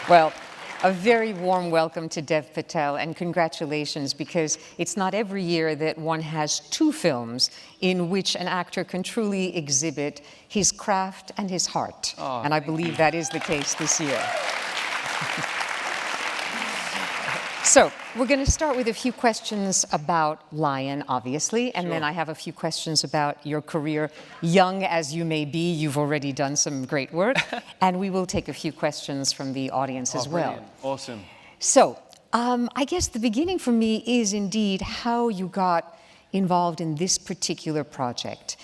Well, a very warm welcome to Dev Patel, and congratulations, because it's not every year that one has two films in which an actor can truly exhibit his craft and his heart. Oh, and I believe that is the case this year. So, we're going to start with a few questions about Lion, obviously, and then I have a few questions about your career. Young as you may be, you've already done some great work, and we will take a few questions from the audience as well. Brilliant. Awesome. So, I guess the beginning for me is indeed how you got involved in this particular project.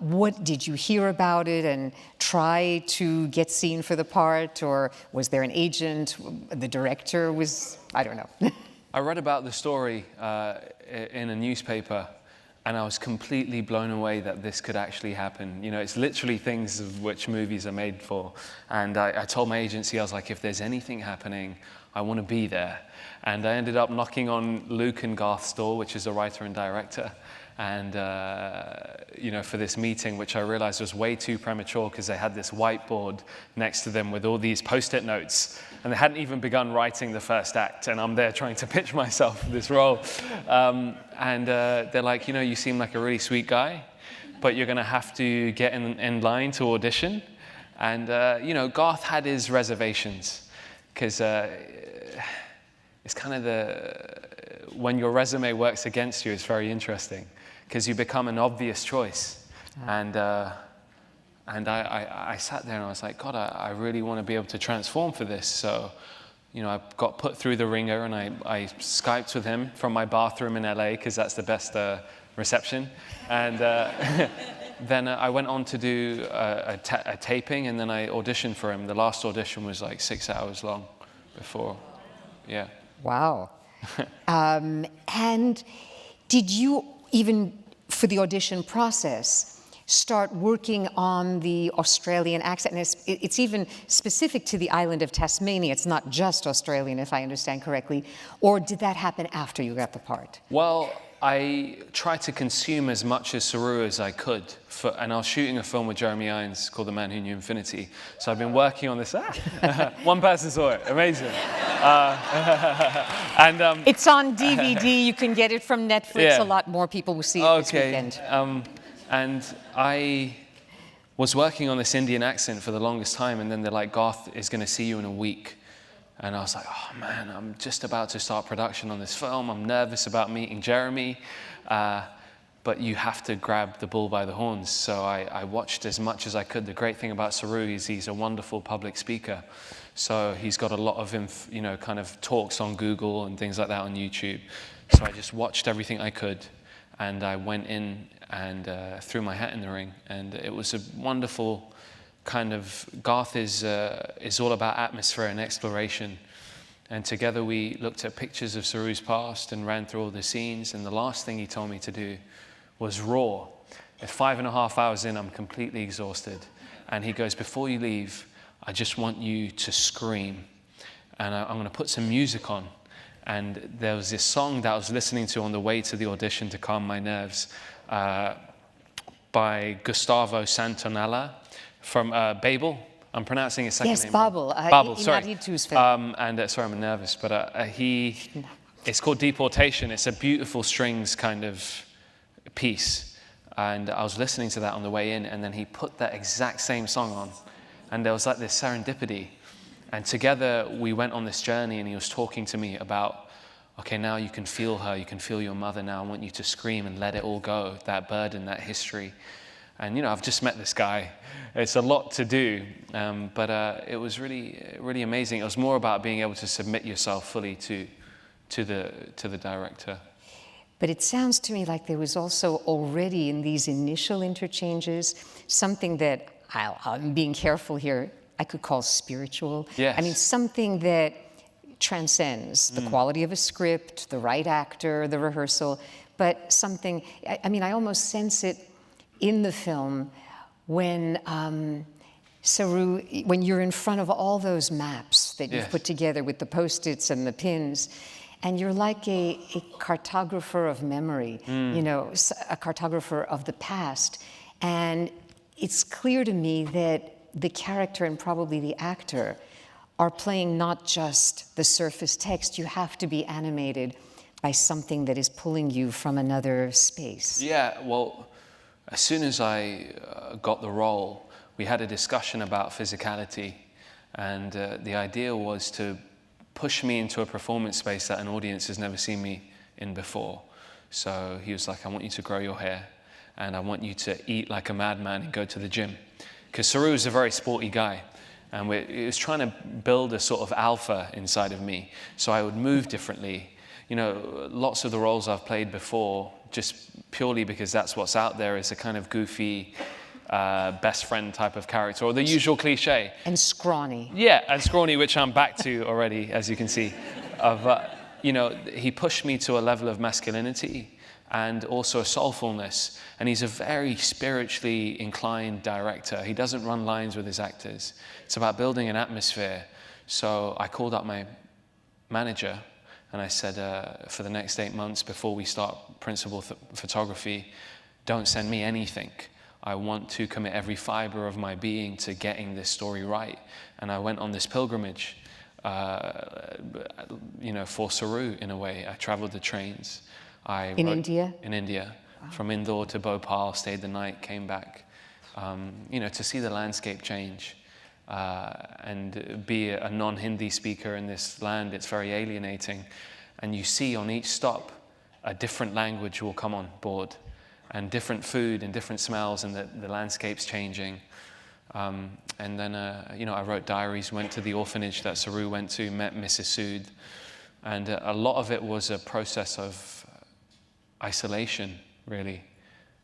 What did you hear about it and try to get seen for the part, or was there an agent? The director was, I don't know. I read about the story in a newspaper, and I was completely blown away that this could actually happen. You know, it's literally things of which movies are made for. And I told my agency, I was like, if there's anything happening, I want to be there. And I ended up knocking on Luke and Garth's door, which is a writer and director, and you know, for this meeting, which I realized was way too premature because they had this whiteboard next to them with all these post-it notes, and they hadn't even begun writing the first act, and I'm there trying to pitch myself for this role. And they're like, you know, you seem like a really sweet guy, but you're going to have to get in line to audition. And you know, Garth had his reservations, because it's kind of when your resume works against you, it's very interesting, because you become an obvious choice. And I sat there and I was like, God, I really want to be able to transform for this. So, you know, I got put through the ringer, and I Skyped with him from my bathroom in LA, because that's the best reception. And then I went on to do a taping, and then I auditioned for him. The last audition was like 6 hours long before, yeah. Wow. And did you, even for the audition process, start working on the Australian accent? And it's even specific to the island of Tasmania. It's not just Australian, if I understand correctly. Or did that happen after you got the part? Well, I tried to consume as much as Saroo as I could, and I was shooting a film with Jeremy Irons called The Man Who Knew Infinity. So I've been working on this. One person saw it. Amazing. It's on DVD. You can get it from Netflix. Yeah. A lot more people will see it this weekend. And I was working on this Indian accent for the longest time, and then they're like, Garth is going to see you in a week. And I was like, oh man, I'm just about to start production on this film. I'm nervous about meeting Jeremy, but you have to grab the bull by the horns. So I watched as much as I could. The great thing about Saroo is he's a wonderful public speaker. So he's got a lot of, you know, kind of talks on Google and things like that on YouTube. So I just watched everything I could, and I went in and threw my hat in the ring. And it was a wonderful kind of, Garth is all about atmosphere and exploration. And together we looked at pictures of Saroo's past and ran through all the scenes. And the last thing he told me to do was roar. At 5.5 hours in, I'm completely exhausted. And he goes, before you leave, I just want you to scream. And I'm going to put some music on. And there was this song that I was listening to on the way to the audition to calm my nerves by Gustavo Santaolalla from Babel. I'm pronouncing his second name. Yes, Babel. Babel, sorry. Film. Sorry, I'm nervous, but it's called Deportation. It's a beautiful strings kind of piece. And I was listening to that on the way in, and then he put that exact same song on. And there was like this serendipity. And together we went on this journey, and he was talking to me about, okay, now you can feel her, you can feel your mother now. I want you to scream and let it all go, that burden, that history. And, you know, I've just met this guy. It's a lot to do, but it was really, really amazing. It was more about being able to submit yourself fully to the director. But it sounds to me like there was also already in these initial interchanges something that, I'm being careful here, I could call spiritual. Yes. I mean, something that transcends the quality of a script, the right actor, the rehearsal, but something, I mean, I almost sense it in the film when Saroo, when you're in front of all those maps that you've put together with the Post-its and the pins, and you're like a cartographer of memory, you know, a cartographer of the past. And it's clear to me that the character and probably the actor are playing not just the surface text. You have to be animated by something that is pulling you from another space. Yeah, well, as soon as I got the role, we had a discussion about physicality, and the idea was to push me into a performance space that an audience has never seen me in before. So he was like, I want you to grow your hair, and I want you to eat like a madman and go to the gym. Because Saroo is a very sporty guy, and he was trying to build a sort of alpha inside of me, so I would move differently. You know, lots of the roles I've played before, just purely because that's what's out there, is a kind of goofy, best friend type of character, or the usual cliche. And scrawny. Yeah, and scrawny, which I'm back to already, as you can see. You know, he pushed me to a level of masculinity and also a soulfulness. And he's a very spiritually inclined director. He doesn't run lines with his actors. It's about building an atmosphere. So I called up my manager and I said, for the next 8 months before we start principal photography, don't send me anything. I want to commit every fiber of my being to getting this story right. And I went on this pilgrimage, you know, for Saroo in a way. I traveled the trains. In India? In India. Wow. From Indore to Bhopal, stayed the night, came back, you know, to see the landscape change. And be a non-Hindi speaker in this land, it's very alienating. And you see on each stop, a different language will come on board, and different food and different smells, and the landscape's changing. And then, you know, I wrote diaries, went to the orphanage that Saroo went to, met Mrs. Sood. And a lot of it was a process of isolation, really.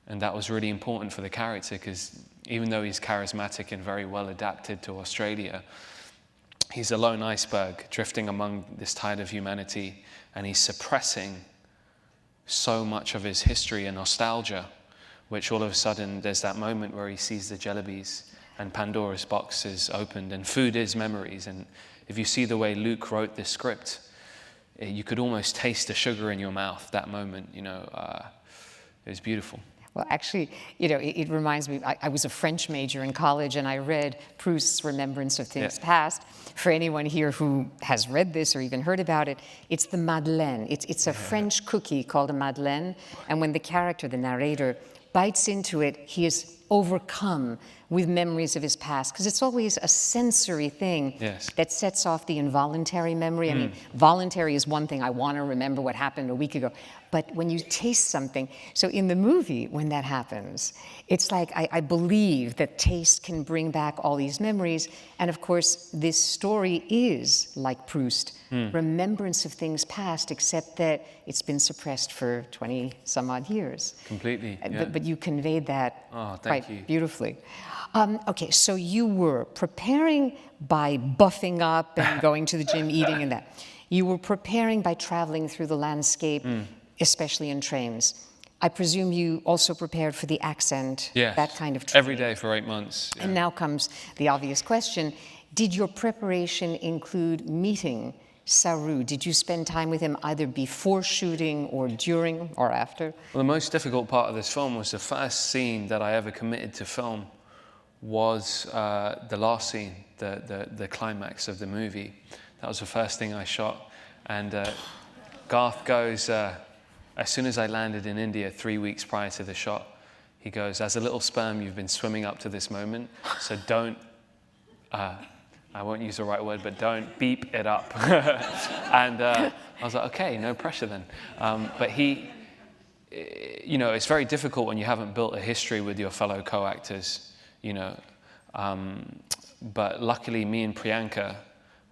And that was really important for the character, because even though he's charismatic and very well adapted to Australia, he's a lone iceberg drifting among this tide of humanity, and he's suppressing so much of his history and nostalgia, which all of a sudden there's that moment where he sees the jellies and Pandora's box is opened, and food is memories. And if you see the way Luke wrote this script, you could almost taste the sugar in your mouth that moment, you know. It was beautiful. Well, actually, you know, it reminds me, I was a French major in college, and I read Proust's Remembrance of Things Past. For anyone here who has read this or even heard about it, it's the Madeleine. It's a French cookie called a Madeleine, and when the character, the narrator, bites into it, he is overcome with memories of his past, because it's always a sensory thing that sets off the involuntary memory. I mean, voluntary is one thing. I want to remember what happened a week ago. But when you taste something, so in the movie, when that happens, it's like I believe that taste can bring back all these memories. And of course, this story is, like Proust, remembrance of things past, except that it's been suppressed for 20 some odd years. Completely, yeah. But you conveyed that quite you. Beautifully. Okay, so you were preparing by buffing up and going to the gym, eating and that. You were preparing by traveling through the landscape, especially in trains. I presume you also prepared for the accent, that kind of training. Every day for 8 months. Yeah. And now comes the obvious question. Did your preparation include meeting Saroo? Did you spend time with him either before shooting or during or after? Well, the most difficult part of this film was the first scene that I ever committed to film was the last scene, the climax of the movie. That was the first thing I shot. And Garth goes, as soon as I landed in India 3 weeks prior to the shot, he goes, as a little sperm, you've been swimming up to this moment, so don't, I won't use the right word, but don't beep it up. And I was like, okay, no pressure then. But he, you know, it's very difficult when you haven't built a history with your fellow co-actors, you know. But luckily, me and Priyanka,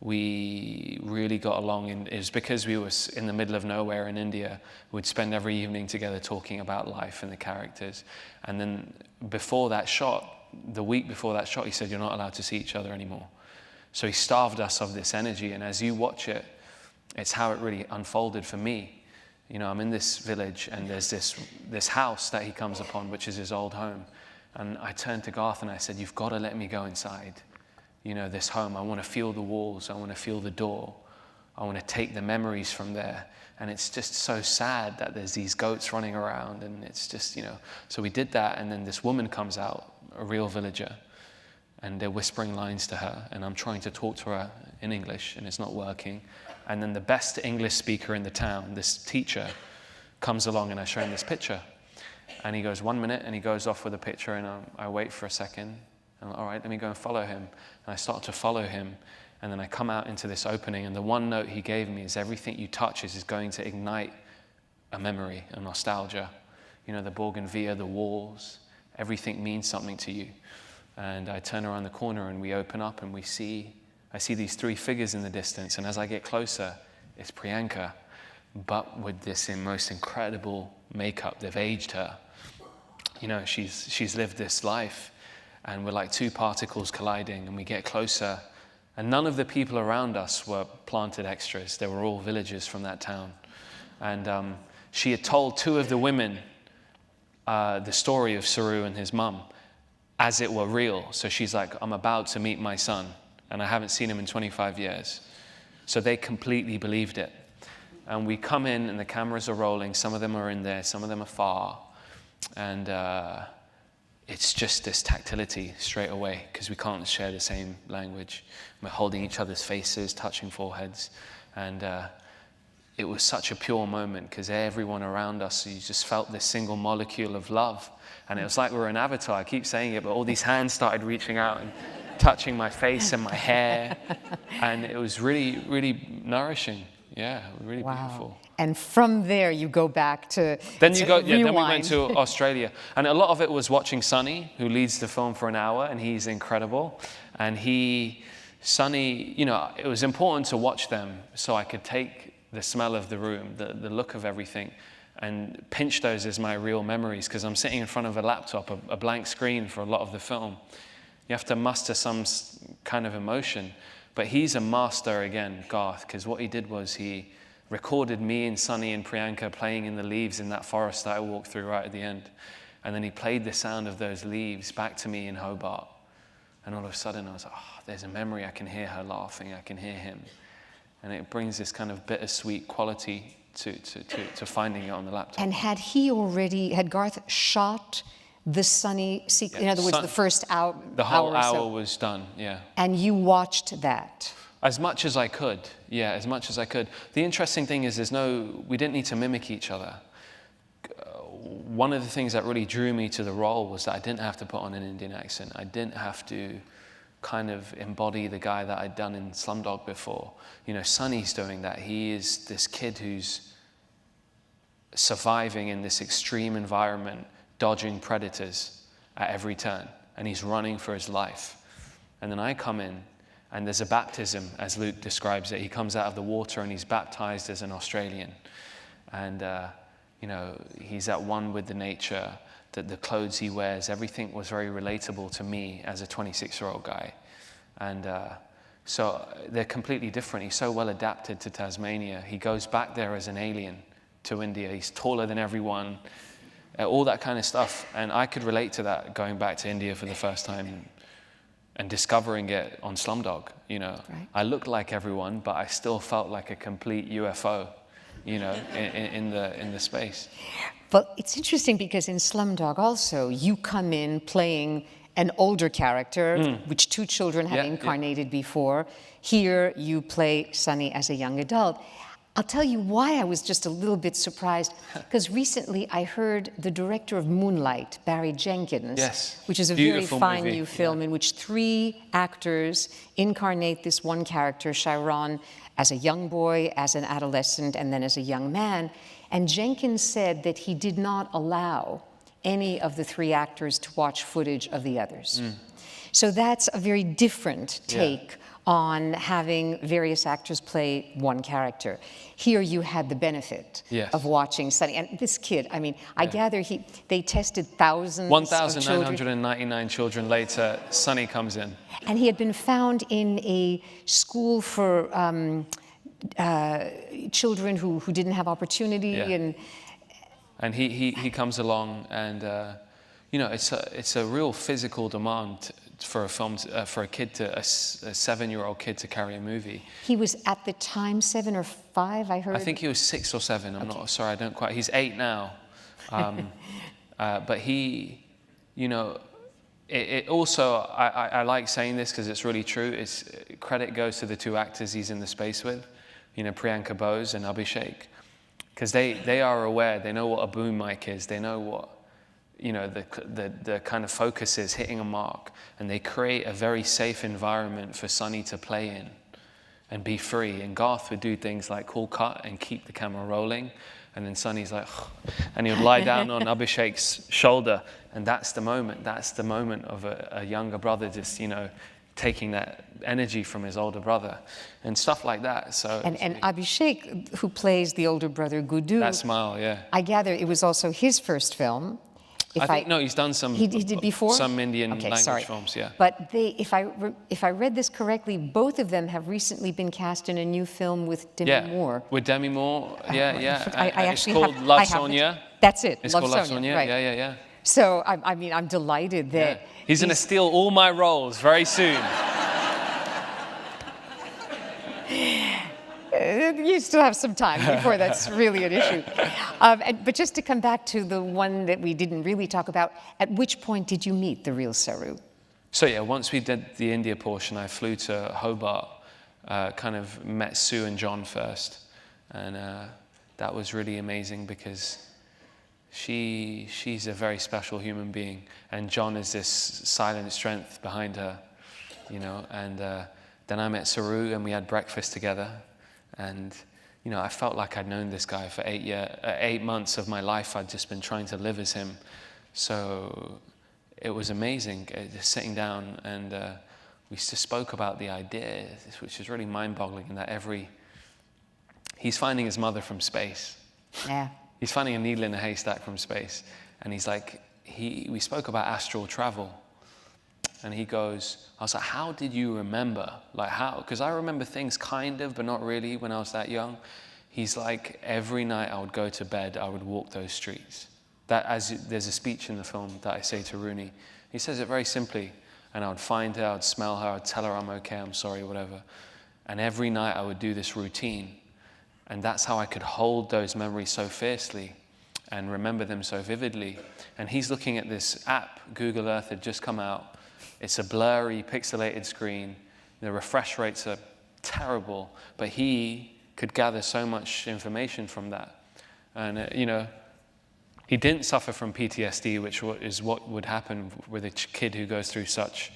we really got along, and it was because we were in the middle of nowhere in India. We'd spend every evening together talking about life and the characters. And then before that shot, the week before that shot, he said, you're not allowed to see each other anymore. So he starved us of this energy, and as you watch it, it's how it really unfolded for me. You know, I'm in this village, and there's this house that he comes upon, which is his old home. And I turned to Garth and I said, you've got to let me go inside. You know, this home, I want to feel the walls, I want to feel the door, I want to take the memories from there. And it's just so sad that there's these goats running around, and it's just, you know. So we did that, and then this woman comes out, a real villager, and they're whispering lines to her, and I'm trying to talk to her in English, and it's not working. And then the best English speaker in the town, this teacher, comes along, and I show him this picture. And he goes, 1 minute, and he goes off with a picture, and I wait for a second. I'm like, all right, let me go and follow him. And I start to follow him, and then I come out into this opening, and the one note he gave me is everything you touch is going to ignite a memory, a nostalgia. You know, the bougainvillea, the walls, everything means something to you. And I turn around the corner, and we open up, and I see these three figures in the distance, and as I get closer, it's Priyanka, but with this most incredible makeup. They've aged her. You know, she's lived this life, and we're like two particles colliding, and we get closer, and none of the people around us were planted extras. They were all villagers from that town. And she had told two of the women the story of Saroo and his mum as it were real. So she's like, I'm about to meet my son, and I haven't seen him in 25 years. So they completely believed it. And we come in, and the cameras are rolling. Some of them are in there, some of them are far. And it's just this tactility straight away, because we can't share the same language. We're holding each other's faces, touching foreheads. And it was such a pure moment, because everyone around us, you just felt this single molecule of love. And it was like we were an avatar. I keep saying it, but all these hands started reaching out and touching my face and my hair. And it was really, really nourishing. Yeah, really beautiful. And from there, you go back to then we went to Australia, and a lot of it was watching Sonny, who leads the film for an hour, and he's incredible. And Sonny, you know, it was important to watch them so I could take the smell of the room, the look of everything, and pinch those as my real memories, because I'm sitting in front of a laptop, a blank screen for a lot of the film. You have to muster some kind of emotion. But he's a master again, Garth, because what he did was he recorded me and Sonny and Priyanka playing in the leaves in that forest that I walked through right at the end. And then he played the sound of those leaves back to me in Hobart. And all of a sudden I was like, oh, there's a memory. I can hear her laughing. I can hear him. And it brings this kind of bittersweet quality to finding it on the laptop. And had Garth shot the Sonny sequence, in other words, the first hour? The whole hour so. was done, yeah. And you watched that? As much as I could, yeah, as much as I could. The interesting thing is we didn't need to mimic each other. One of the things that really drew me to the role was that I didn't have to put on an Indian accent. I didn't have to kind of embody the guy that I'd done in Slumdog before. You know, Sonny's doing that. He is this kid who's surviving in this extreme environment, dodging predators at every turn, and he's running for his life. And then I come in, and there's a baptism, as Luke describes it. He comes out of the water, and he's baptized as an Australian. And, you know, he's at one with the nature, that the clothes he wears, everything was very relatable to me as a 26-year-old guy. And so they're completely different. He's so well adapted to Tasmania. He goes back there as an alien to India. He's taller than everyone. All that kind of stuff. And I could relate to that going back to India for the first time and discovering it on Slumdog, you know. Right. I looked like everyone, but I still felt like a complete UFO, you know, in the space. But it's interesting because in Slumdog also, you come in playing an older character, which two children had incarnated before. Here you play Sonny as a young adult. I'll tell you why I was just a little bit surprised, because recently I heard the director of Moonlight, Barry Jenkins, which is a beautiful, very fine new film in which three actors incarnate this one character, Chiron, as a young boy, as an adolescent, and then as a young man. And Jenkins said that he did not allow any of the three actors to watch footage of the others. So that's a very different take on having various actors play one character. Here you had the benefit of watching Sonny. And this kid, I mean, I gather they tested thousands 1,999 children later, Sonny comes in. And he had been found in a school for children who didn't have opportunity. And he comes along, and you know, it's a real physical demand for a film, for a 7-year-old kid to carry a movie. He was at the time 7 or 5, I heard. I think he was 6 or 7. I'm not sorry, I don't quite. He's 8 now, but he, you know, it also, I like saying this because it's really true. Credit goes to the two actors he's in the space with, Priyanka Bose and Abhishek, because they are aware. They know what a boom mic is. They know what, the kind of focus is, hitting a mark, and they create a very safe environment for Sonny to play in and be free. And Garth would do things like cool cut and keep the camera rolling. And then Sonny's like, and he would lie down on Abhishek's shoulder. And that's the moment. That's the moment of a younger brother just, taking that energy from his older brother and stuff like that. So and Abhishek, who plays the older brother Gudu, that smile, yeah. I gather it was also his first film. No, he's done some. He did before? Some Indian language films, yeah. But if I read this correctly, both of them have recently been cast in a new film with Demi Moore. With Demi Moore, yeah. I it's called Love Sonia. That's it. It's called Love Sonia. Right. Yeah. So I'm delighted that he's going to steal all my roles very soon. You still have some time before that's really an issue. But just to come back to the one that we didn't really talk about, at which point did you meet the real Saroo? So yeah, once we did the India portion, I flew to Hobart, kind of met Sue and John first. And that was really amazing because she's a very special human being. And John is this silent strength behind her, And then I met Saroo and we had breakfast together. And, I felt like I'd known this guy for 8 months of my life. I'd just been trying to live as him. So it was amazing just sitting down and we just spoke about the idea, which is really mind-boggling in that he's finding his mother from space. Yeah. He's finding a needle in a haystack from space. And he's like, we spoke about astral travel. And he goes, I was like, how did you remember? Like how? Because I remember things kind of, but not really when I was that young. He's like, every night I would go to bed, I would walk those streets. There's a speech in the film that I say to Rooney. He says it very simply. And I would find her, I would smell her, I would tell her I'm okay, I'm sorry, whatever. And every night I would do this routine. And that's how I could hold those memories so fiercely and remember them so vividly. And he's looking at this app, Google Earth had just come out. It's a blurry, pixelated screen. The refresh rates are terrible, but he could gather so much information from that. And, he didn't suffer from PTSD, which is what would happen with a kid who goes through such,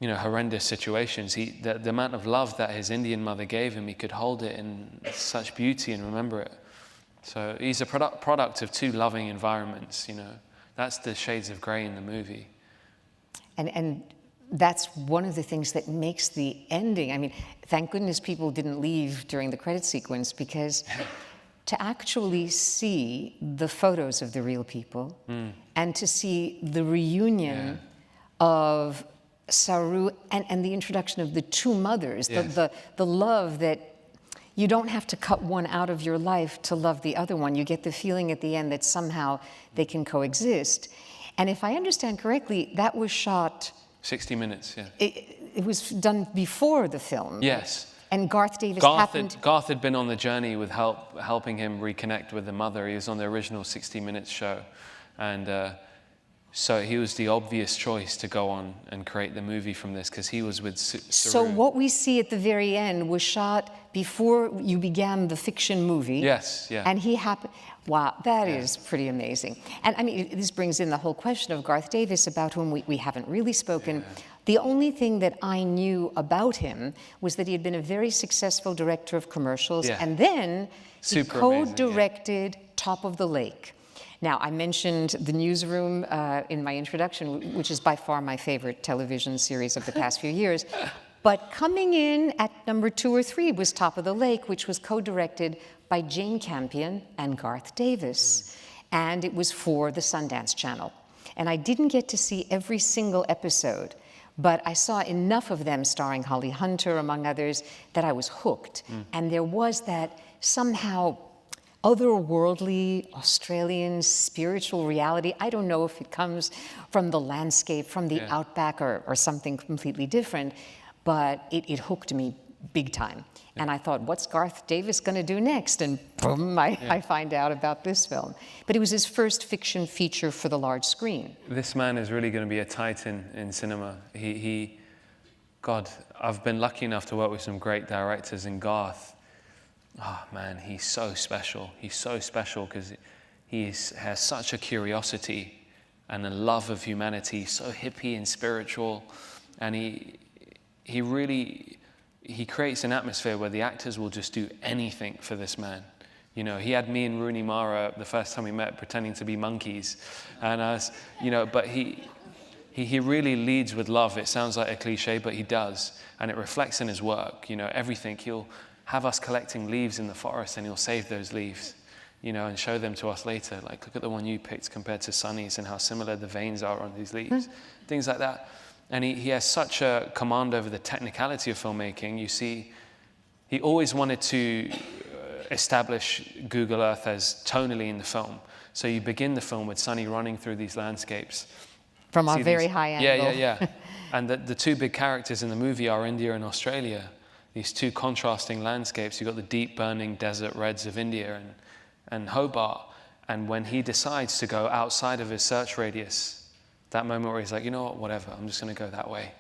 horrendous situations. The amount of love that his Indian mother gave him, he could hold it in such beauty and remember it. So he's a product of two loving environments, That's the shades of grey in the movie. And that's one of the things that makes the ending. I mean, thank goodness people didn't leave during the credit sequence, because to actually see the photos of the real people and to see the reunion of Saroo and the introduction of the two mothers, the love that you don't have to cut one out of your life to love the other one. You get the feeling at the end that somehow they can coexist. And if I understand correctly, that was shot... 60 minutes, yeah. It was done before the film. Yes. And Garth Davis Garth had been on the journey with helping him reconnect with the mother. He was on the original 60 Minutes show. And so he was the obvious choice to go on and create the movie from this, because he was with Saroo. So what we see at the very end was shot before you began the fiction movie. Yes, yeah. And he happened... Wow, that is pretty amazing. And I mean, this brings in the whole question of Garth Davis, about whom we haven't really spoken. Yeah. The only thing that I knew about him was that he had been a very successful director of commercials, and then he co-directed Top of the Lake. Now, I mentioned the Newsroom in my introduction, which is by far my favorite television series of the past few years. But coming in at number 2 or 3 was Top of the Lake, which was co-directed by Jane Campion and Garth Davis. And it was for the Sundance Channel. And I didn't get to see every single episode, but I saw enough of them starring Holly Hunter, among others, that I was hooked. And there was that somehow otherworldly, Australian, spiritual reality. I don't know if it comes from the landscape, from the outback, or something completely different, but it hooked me big time. And I thought, what's Garth Davis going to do next? And boom, I find out about this film. But it was his first fiction feature for the large screen. This man is really going to be a titan in cinema. God, I've been lucky enough to work with some great directors, and Garth, oh man, he's so special. He's so special because he has such a curiosity and a love of humanity, so hippie and spiritual. And he creates an atmosphere where the actors will just do anything for this man. You know, he had me and Rooney Mara the first time we met pretending to be monkeys. And but he really leads with love. It sounds like a cliche, but he does. And it reflects in his work, you know, everything. He'll have us collecting leaves in the forest and he'll save those leaves, you know, and show them to us later. Like, look at the one you picked compared to Sunny's and how similar the veins are on these leaves. Things like that. And he has such a command over the technicality of filmmaking. You see, he always wanted to establish Google Earth as tonally in the film. So you begin the film with Sunny running through these landscapes. From a very high angle. Yeah. And the two big characters in the movie are India and Australia. These two contrasting landscapes. You've got the deep burning desert reds of India and Hobart. And when he decides to go outside of his search radius, that moment where he's like, you know what, whatever, I'm just going to go that way.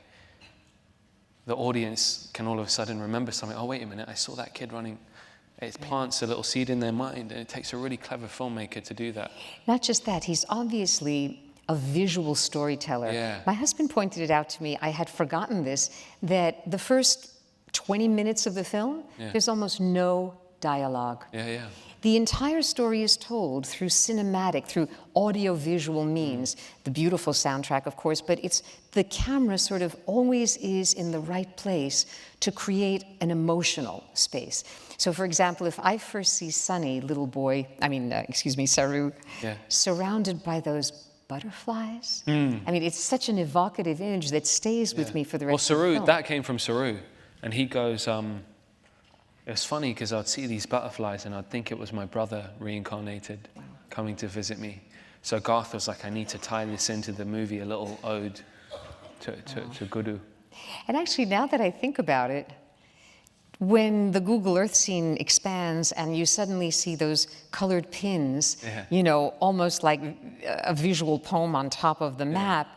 The audience can all of a sudden remember something. Oh, wait a minute, I saw that kid running. It plants a little seed in their mind, and it takes a really clever filmmaker to do that. Not just that, he's obviously a visual storyteller. Yeah. My husband pointed it out to me, I had forgotten this, that the first 20 minutes of the film, there's almost no dialogue. Yeah. The entire story is told through cinematic, through audio-visual means. The beautiful soundtrack, of course, but it's the camera sort of always is in the right place to create an emotional space. So, for example, if I first see Saroo, surrounded by those butterflies, I mean, it's such an evocative image that stays with me for the rest of the film. That came from Saroo, and he goes, it was funny because I'd see these butterflies and I'd think it was my brother reincarnated coming to visit me. So Garth was like, I need to tie this into the movie, a little ode to Guru. And actually, now that I think about it, when the Google Earth scene expands and you suddenly see those colored pins, you know, almost like a visual poem on top of the map,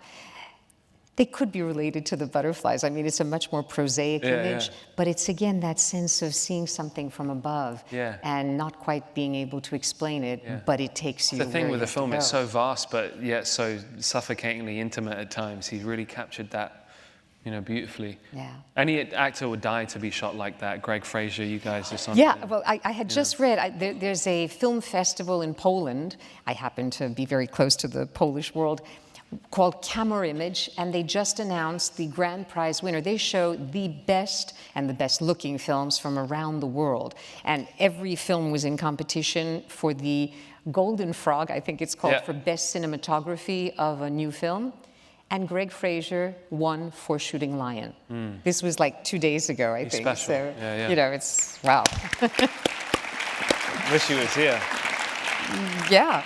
they could be related to the butterflies. I mean, it's a much more prosaic image, but it's again that sense of seeing something from above and not quite being able to explain it, but it takes you. The thing with the film, it's so vast, but yet so suffocatingly intimate at times. He's really captured that, you know, beautifully. Yeah. Any actor would die to be shot like that. Greg Fraser, you guys or something. Yeah, well, I had just read, there's a film festival in Poland. I happen to be very close to the Polish world, called Camera Image, and they just announced the grand prize winner. They show the best and the best looking films from around the world. And every film was in competition for the Golden Frog, I think it's called, for best cinematography of a new film. And Greg Fraser won for Shooting Lion. This was like 2 days ago, I think. Special. So, you know, it's, wow. Wish he was here. Yeah.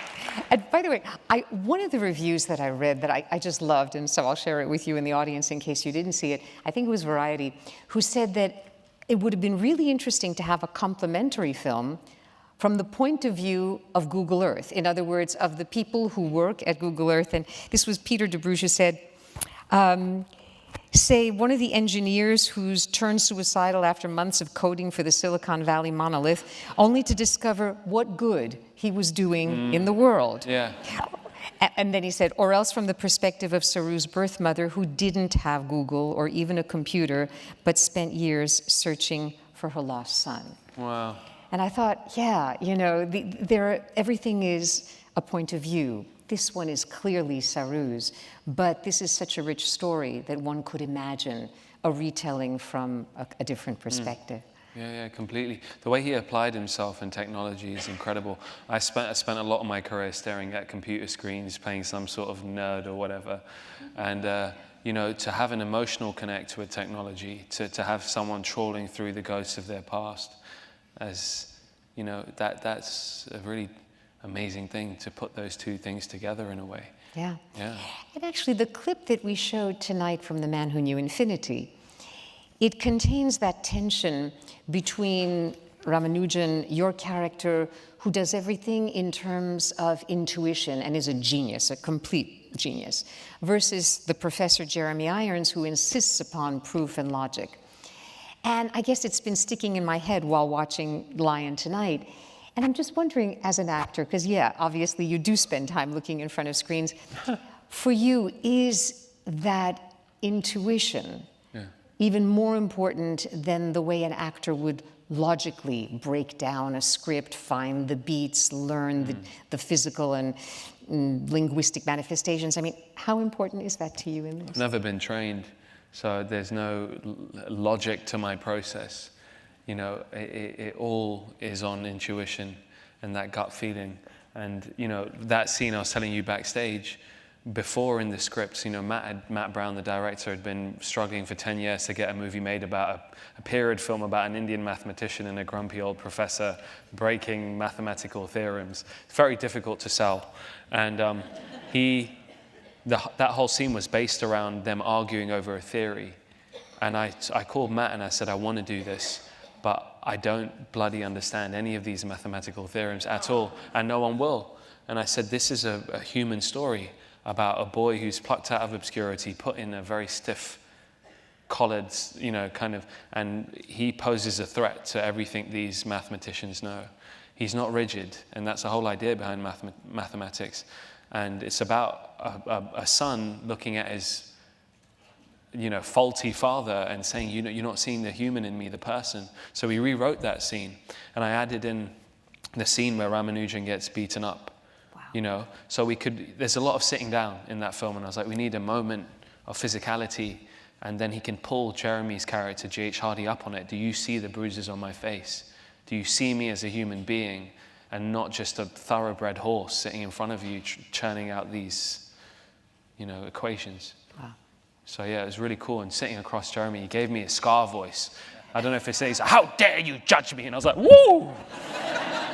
And by the way, one of the reviews that I read that I just loved, and so I'll share it with you in the audience in case you didn't see it, I think it was Variety, who said that it would have been really interesting to have a complementary film from the point of view of Google Earth. In other words, of the people who work at Google Earth. And this was Peter DeBruge who said, say one of the engineers who's turned suicidal after months of coding for the Silicon Valley monolith, only to discover what good he was doing in the world. Yeah. And then he said, or else from the perspective of Saroo's birth mother, who didn't have Google or even a computer, but spent years searching for her lost son. Wow. And I thought, yeah, you know, everything is a point of view. This one is clearly Saroo's, but this is such a rich story that one could imagine a retelling from a different perspective. Yeah, completely. The way he applied himself in technology is incredible. I spent a lot of my career staring at computer screens, playing some sort of nerd or whatever. And, you know, to have an emotional connect with technology, to have someone trawling through the ghosts of their past, as, you know, that's a really amazing thing to put those two things together in a way. Yeah. And actually, the clip that we showed tonight from The Man Who Knew Infinity, it contains that tension between Ramanujan, your character, who does everything in terms of intuition and is a genius, a complete genius, versus the Professor Jeremy Irons, who insists upon proof and logic. And I guess it's been sticking in my head while watching Lion tonight. And I'm just wondering, as an actor, because yeah, obviously you do spend time looking in front of screens, for you, is that intuition even more important than the way an actor would logically break down a script, find the beats, learn the physical and linguistic manifestations? I mean, how important is that to you in this? I've never been trained, so there's no logic to my process. You know, it all is on intuition and that gut feeling. And, you know, that scene I was telling you backstage, before in the scripts, you know, Matt Brown, the director, had been struggling for 10 years to get a movie made about a period film about an Indian mathematician and a grumpy old professor breaking mathematical theorems. It's very difficult to sell. And that whole scene was based around them arguing over a theory. And I called Matt and I said, I want to do this, but I don't bloody understand any of these mathematical theorems at all, and no one will. And I said, this is a human story about a boy who's plucked out of obscurity, put in a very stiff collared, you know, kind of, and he poses a threat to everything these mathematicians know. He's not rigid, and that's the whole idea behind mathematics. And it's about a son looking at his, you know, faulty father and saying, you know, you're not seeing the human in me, the person. So we rewrote that scene, and I added in the scene where Ramanujan gets beaten up. You know, so there's a lot of sitting down in that film, and I was like, we need a moment of physicality, and then he can pull Jeremy's character, G.H. Hardy, up on it. Do you see the bruises on my face? Do you see me as a human being and not just a thoroughbred horse sitting in front of you churning out these, you know, equations? Wow. So yeah, it was really cool. And sitting across Jeremy, he gave me a Scar voice. I don't know if it says, how dare you judge me? And I was like, whoa!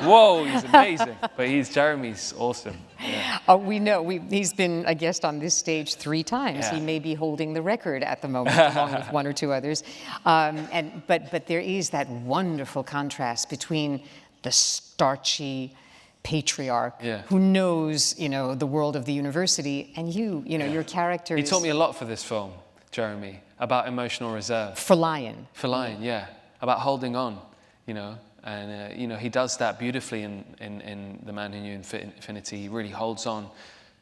Whoa, he's amazing. But Jeremy's awesome. Yeah. We know, he's been a guest on this stage 3 times. Yeah. He may be holding the record at the moment, along with 1 or 2 others. But there is that wonderful contrast between the starchy patriarch who knows, you know, the world of the university, and you know, your character. He taught me a lot for this film, Jeremy, about emotional reserve. For Lion. For Lion, yeah. About holding on, you know. And, you know, he does that beautifully in The Man Who Knew Infinity. He really holds on. And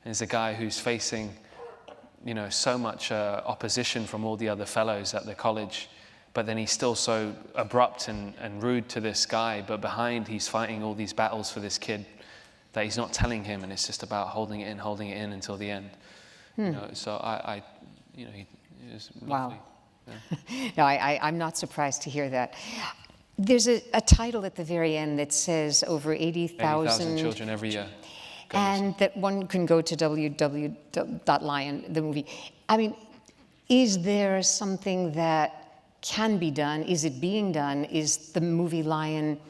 he's a guy who's facing, you know, so much opposition from all the other fellows at the college. But then he's still so abrupt and rude to this guy. But behind, he's fighting all these battles for this kid that he's not telling him. And it's just about holding it in until the end. You know, so you know, he was lovely. Wow. Yeah. No, I'm not surprised to hear that. There's a title at the very end that says over 80,000 children every year. And that one can go to www.lion, the movie. I mean, is there something that can be done? Is it being done? Is the movie Lion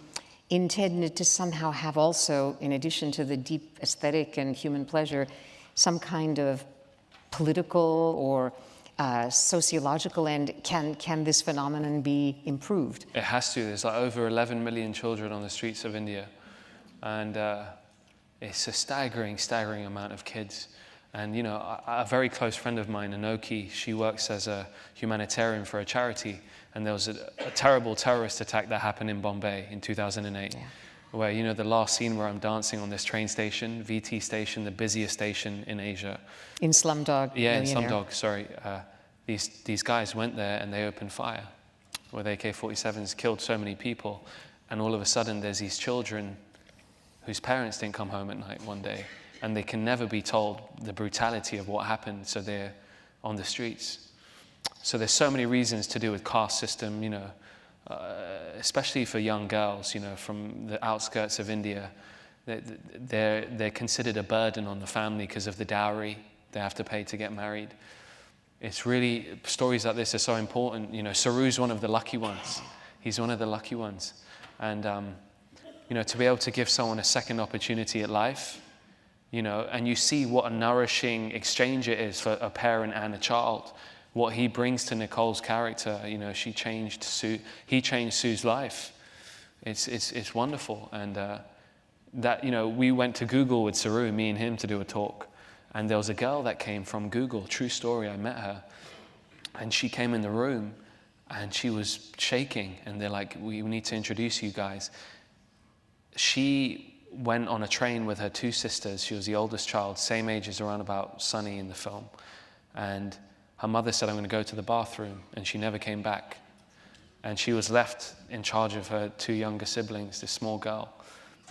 intended to somehow have also, in addition to the deep aesthetic and human pleasure, some kind of political or sociological end? Can this phenomenon be improved? It has to. There's like over 11 million children on the streets of India, and it's a staggering amount of kids. And you know, a very close friend of mine, Anoki, she works as a humanitarian for a charity, and there was a terrible terrorist attack that happened in Bombay in 2008. Where, you know, the last scene where I'm dancing on this train station, VT station, the busiest station in Asia. In Slumdog Millionaire. Yeah, in Slumdog, sorry. These guys went there and they opened fire with AK-47s, killed so many people. And all of a sudden there's these children whose parents didn't come home at night one day. And they can never be told the brutality of what happened, so they're on the streets. So there's so many reasons to do with caste system, you know, especially for young girls, you know, from the outskirts of India. They're considered a burden on the family because of the dowry they have to pay to get married. It's really, stories like this are so important. You know, Saroo's one of the lucky ones. He's one of the lucky ones. And, you know, to be able to give someone a second opportunity at life, you know, and you see what a nourishing exchange it is for a parent and a child. what he brings to Nicole's character, you know, he changed Sue's life. It's wonderful. And that, you know, we went to Google with Saroo, me and him, to do a talk. And there was a girl that came from Google, true story, I met her. And she came in the room and she was shaking. And they're like, we need to introduce you guys. She went on a train with her 2 sisters. She was the oldest child, same age as around about Sunny in the film. And her mother said, I'm going to go to the bathroom. And she never came back. And she was left in charge of her 2 younger siblings, this small girl.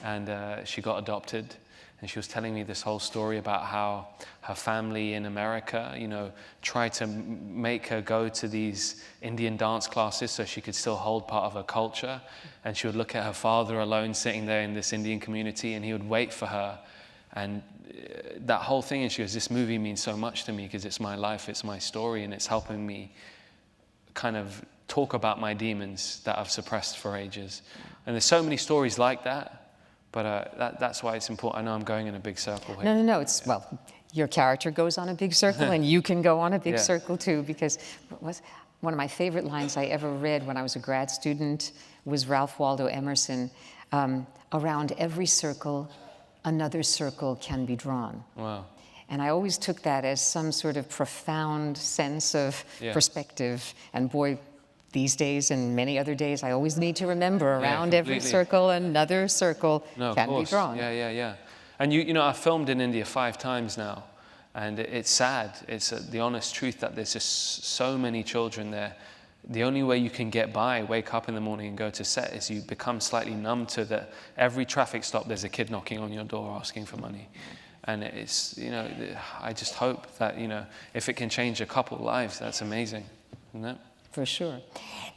And she got adopted. And she was telling me this whole story about how her family in America, you know, tried to make her go to these Indian dance classes so she could still hold part of her culture. And she would look at her father alone sitting there in this Indian community, and he would wait for her. And that whole thing, and she goes, this movie means so much to me because it's my life, it's my story, and it's helping me kind of talk about my demons that I've suppressed for ages. And there's so many stories like that. But that's why it's important. I know I'm going in a big circle here. No. It's, well, your character goes on a big circle and you can go on a big circle too, because one of my favorite lines I ever read when I was a grad student was Ralph Waldo Emerson, around every circle, another circle can be drawn. Wow. And I always took that as some sort of profound sense of perspective. And boy, these days and many other days, I always need to remember around every circle, another circle can be drawn. Yeah. And you know, I've filmed in India 5 times now, and it's sad. It's the honest truth that there's just so many children there. The only way you can get by, wake up in the morning and go to set, is you become slightly numb to that. Every traffic stop, there's a kid knocking on your door asking for money. And it's, you know, I just hope that, you know, if it can change a couple lives, that's amazing, isn't it? For sure.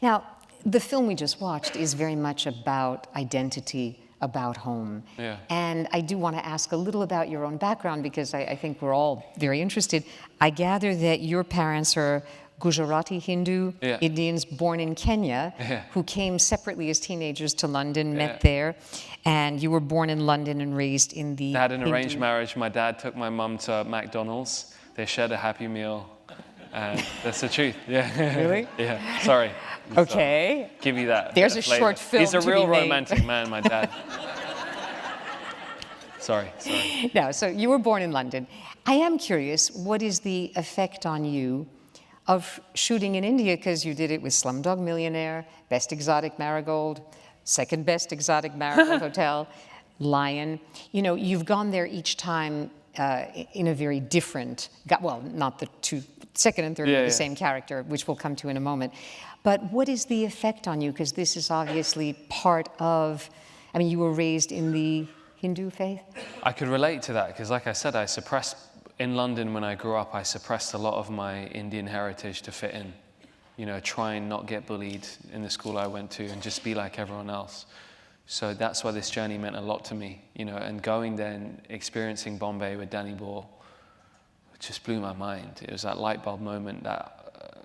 Now, the film we just watched is very much about identity, about home. Yeah. And I do want to ask a little about your own background, because I think we're all very interested. I gather that your parents are Gujarati Hindu Indians born in Kenya, who came separately as teenagers to London, met there, and you were born in London and raised in the... They had an arranged marriage. My dad took my mum to McDonald's. They shared a Happy Meal. And that's the truth. Yeah. Really? Yeah. Sorry. Okay. Give you that. There's a short film. He's a to real be made. romantic man, my dad. Sorry. No, so you were born in London. I am curious, what is the effect on you of shooting in India? Because you did it with Slumdog Millionaire, Best Exotic Marigold, Second Best Exotic Marigold Hotel, Lion. You know, you've gone there each time in a very different, well, not the second and third are the same character, which we'll come to in a moment. But what is the effect on you? Because this is obviously part of, I mean, you were raised in the Hindu faith? I could relate to that because, like I said, in London when I grew up, I suppressed a lot of my Indian heritage to fit in. You know, try and not get bullied in the school I went to and just be like everyone else. So that's why this journey meant a lot to me, you know, and going there and experiencing Bombay with Danny Boyle just blew my mind. It was that light bulb moment, that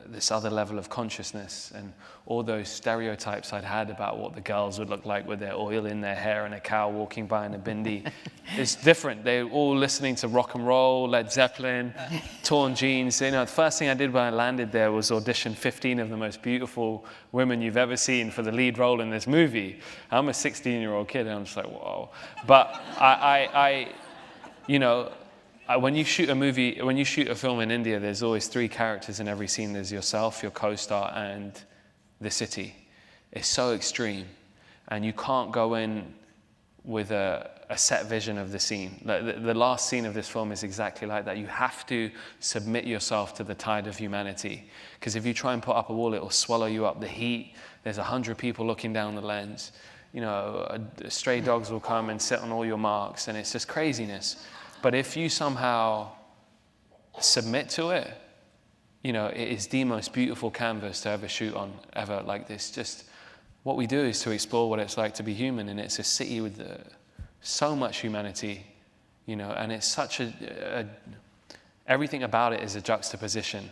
this other level of consciousness, and all those stereotypes I'd had about what the girls would look like with their oil in their hair and a cow walking by in a bindi. It's different. They were all listening to rock and roll, Led Zeppelin, torn jeans. You know, the first thing I did when I landed there was audition 15 of the most beautiful women you've ever seen for the lead role in this movie. I'm a 16-year-old kid, and I'm just like, whoa. But when you shoot a film in India, there's always 3 characters in every scene. There's yourself, your co-star, and the city. It's so extreme. And you can't go in with a set vision of the scene. The last scene of this film is exactly like that. You have to submit yourself to the tide of humanity. Because if you try and put up a wall, it will swallow you up. The heat, there's 100 people looking down the lens. You know, stray dogs will come and sit on all your marks, and it's just craziness. But if you somehow submit to it, you know, it is the most beautiful canvas to ever shoot on, ever. Like this, just what we do is to explore what it's like to be human, and it's a city with so much humanity, you know, and it's such everything about it is a juxtaposition,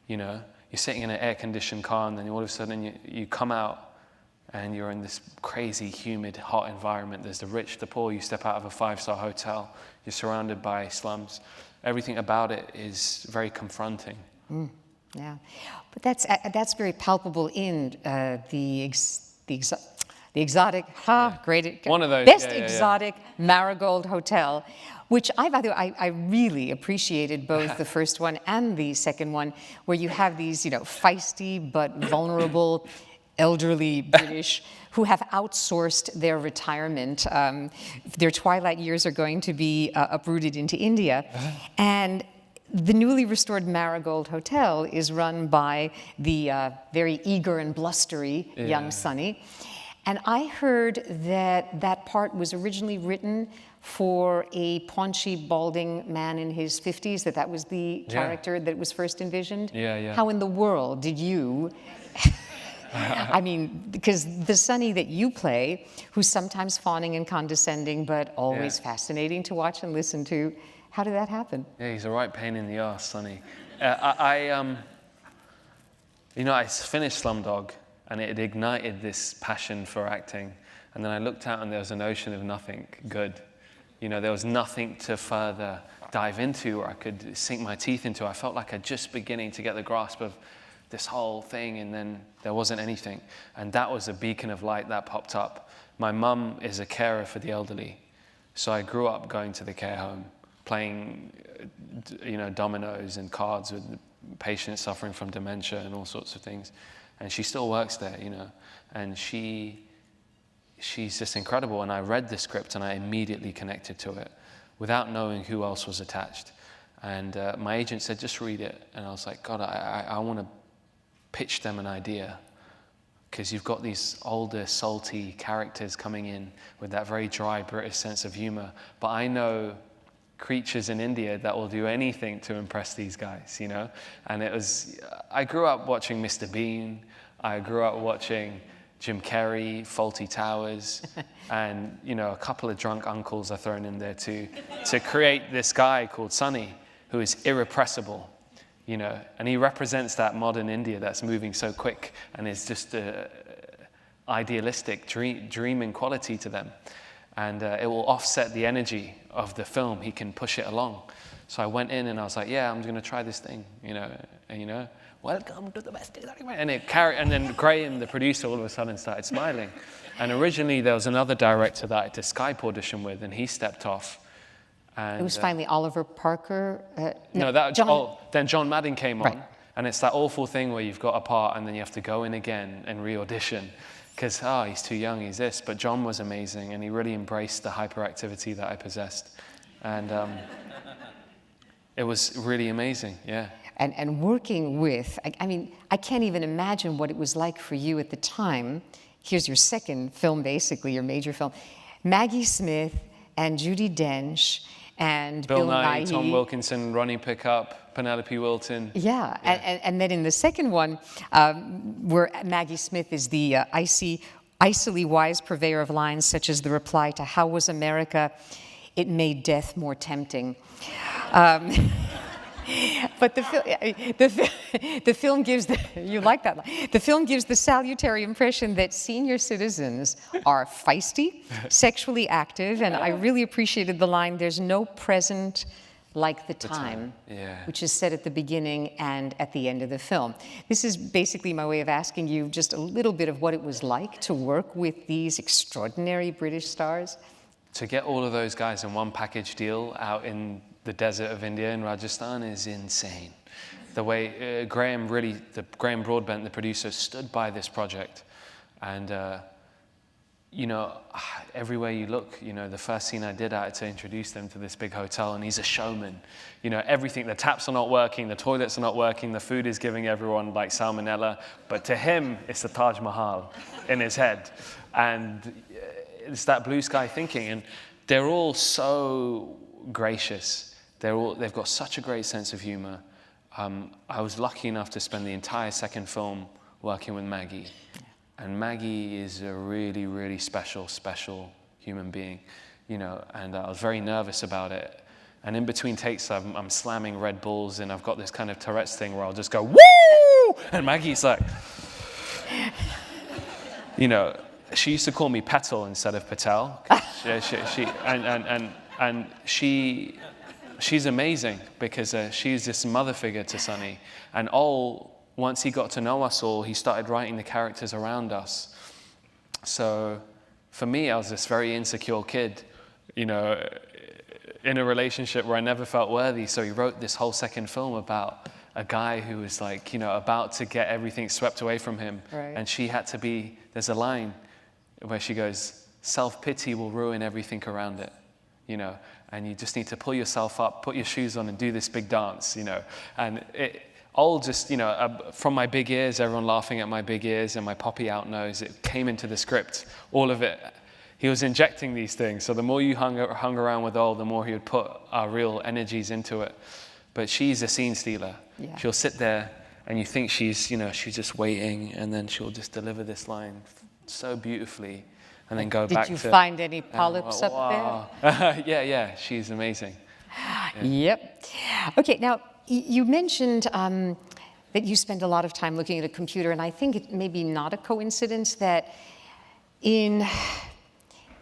you know. You're sitting in an air-conditioned car, and then all of a sudden you come out, and you're in this crazy, humid, hot environment. There's the rich, the poor. You step out of a 5-star hotel. You're surrounded by slums. Everything about it is very confronting. Yeah, but that's very palpable in the exotic, great, One of those, best yeah, yeah, yeah. exotic Marigold Hotel, which by the way, I really appreciated both the first one and the second one, where you have these, feisty but vulnerable elderly British who have outsourced their retirement. Their twilight years are going to be uprooted into India. And the newly restored Marigold Hotel is run by the very eager and blustery young Sonny. And I heard that that part was originally written for a paunchy, balding man in his 50s, that was the character that was first envisioned. Yeah. How in the world did you... I mean, because the Sonny that you play, who's sometimes fawning and condescending, but always fascinating to watch and listen to, how did that happen? Yeah, he's a right pain in the ass, Sonny. I finished Slumdog, and it had ignited this passion for acting. And then I looked out, and there was an ocean of nothing good. There was nothing to further dive into, or I could sink my teeth into. I felt like I'd just beginning to get the grasp of this whole thing, and then there wasn't anything. And that was a beacon of light that popped up. My mum is a carer for the elderly, so I grew up going to the care home, playing, dominoes and cards with patients suffering from dementia and all sorts of things. And she still works there, and she's just incredible. And I read the script and I immediately connected to it without knowing who else was attached. And my agent said, just read it. And I was like, God, I want to pitch them an idea, because you've got these older, salty characters coming in with that very dry British sense of humor. But I know creatures in India that will do anything to impress these guys, And I grew up watching Mr. Bean. I grew up watching Jim Carrey, Fawlty Towers, and, a couple of drunk uncles are thrown in there too, to create this guy called Sonny, who is irrepressible. And he represents that modern India that's moving so quick and is just idealistic, dreaming quality to them. And it will offset the energy of the film. He can push it along. So I went in and I was like, yeah, I'm going to try this thing, and welcome to the best. And then Graham, the producer, all of a sudden started smiling. And originally there was another director that I did a Skype audition with, and he stepped off. And, it was finally Oliver Parker. Then John Madden came on, right. And it's that awful thing where you've got a part and then you have to go in again and re-audition because he's too young, he's this. But John was amazing, and he really embraced the hyperactivity that I possessed, and it was really amazing. Yeah. And working with, I can't even imagine what it was like for you at the time. Here's your second film, basically your major film, Maggie Smith and Judi Dench. And Bill Nighy, Tom Wilkinson, Ronnie Pickup, Penelope Wilton. Yeah. And then in the second one, where Maggie Smith is the icily wise purveyor of lines such as the reply to "How was America? It made death more tempting." But the film gives you like that line. The film gives the salutary impression that senior citizens are feisty, sexually active, and I really appreciated the line, "There's no present like the time," which is said at the beginning and at the end of the film. This is basically my way of asking you just a little bit of what it was like to work with these extraordinary British stars. To get all of those guys in one package deal out in the desert of India in Rajasthan is insane. The way Graham Broadbent, the producer, stood by this project. And, everywhere you look, the first scene I did, I had to introduce them to this big hotel, and he's a showman. Everything, the taps are not working, the toilets are not working, the food is giving everyone like salmonella, but to him, it's the Taj Mahal in his head. And it's that blue sky thinking, and they're all so gracious. They've got such a great sense of humor. I was lucky enough to spend the entire second film working with Maggie. And Maggie is a really, really special human being, and I was very nervous about it. And in between takes, I'm slamming Red Bulls, and I've got this kind of Tourette's thing where I'll just go, woo! And Maggie's like, she used to call me Patel instead of Patel. she's amazing because she's this mother figure to Sonny. And once he got to know us all, he started writing the characters around us. So for me, I was this very insecure kid, you know, in a relationship where I never felt worthy. So he wrote this whole second film about a guy who was like, you know, about to get everything swept away from him. Right. And she had to be, there's a line where she goes, self-pity will ruin everything around it, you know, and you just need to pull yourself up, put your shoes on and do this big dance, you know. And it all just, you know, from my big ears, everyone laughing at my big ears and my poppy out nose, it came into the script, all of it. He was injecting these things. So the more you hung around with Ol, the more he would put our real energies into it. But she's a scene stealer. Yeah. She'll sit there and you think she's, you know, she's just waiting, and then she'll just deliver this line so beautifully and then go back to... Did you find any polyps up there? Yeah, she's amazing. Yeah. Yep. Okay, now you mentioned that you spend a lot of time looking at a computer, and I think it may be not a coincidence that in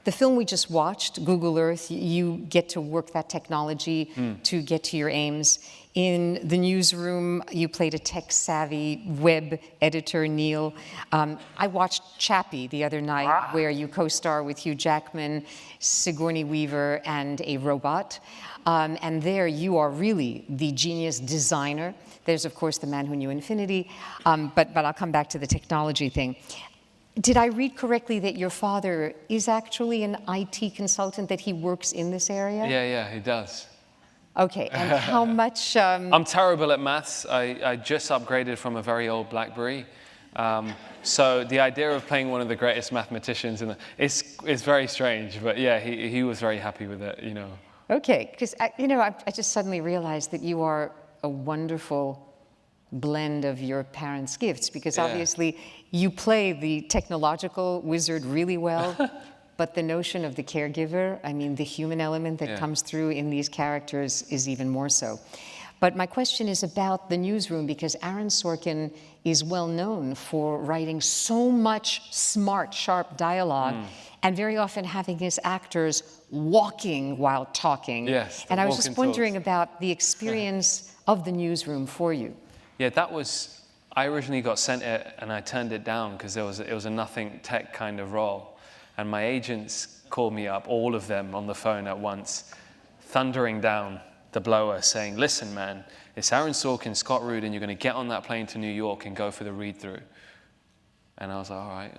the film we just watched, Google Earth, you get to work that technology to get to your aims. In the Newsroom, you played a tech-savvy web editor, Neal. I watched Chappie the other night, where you co-star with Hugh Jackman, Sigourney Weaver, and a robot. And there you are really the genius designer. There's, of course, The Man Who Knew Infinity, but I'll come back to the technology thing. Did I read correctly that your father is actually an IT consultant, that he works in this area? Yeah, he does. Okay, and how much... I'm terrible at maths. I just upgraded from a very old BlackBerry. So the idea of playing one of the greatest mathematicians, it's very strange, but yeah, he was very happy with it, you know. Okay, because, you know, I just suddenly realized that you are a wonderful blend of your parents' gifts, because obviously you play the technological wizard really well, but the notion of the caregiver, I mean, the human element that comes through in these characters is even more so. But my question is about the Newsroom, because Aaron Sorkin is well known for writing so much smart, sharp dialogue, and very often having his actors walking while talking. Yes, and I was just wondering about the experience of the Newsroom for you. Yeah, I originally got sent it and I turned it down because it was a nothing tech kind of role. And my agents called me up, all of them on the phone at once, thundering down the blower saying, listen, man, it's Aaron Sorkin, Scott Rude, and you're going to get on that plane to New York and go for the read-through. And I was like, all right,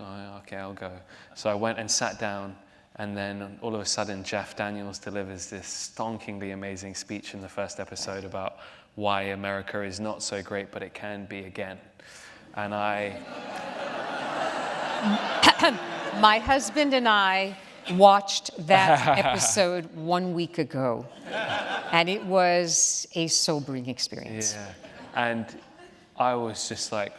okay, I'll go. So I went and sat down, and then all of a sudden Jeff Daniels delivers this stonkingly amazing speech in the first episode about why America is not so great, but it can be again. And my husband and I watched that episode 1 week ago, and it was a sobering experience. Yeah, and I was just like,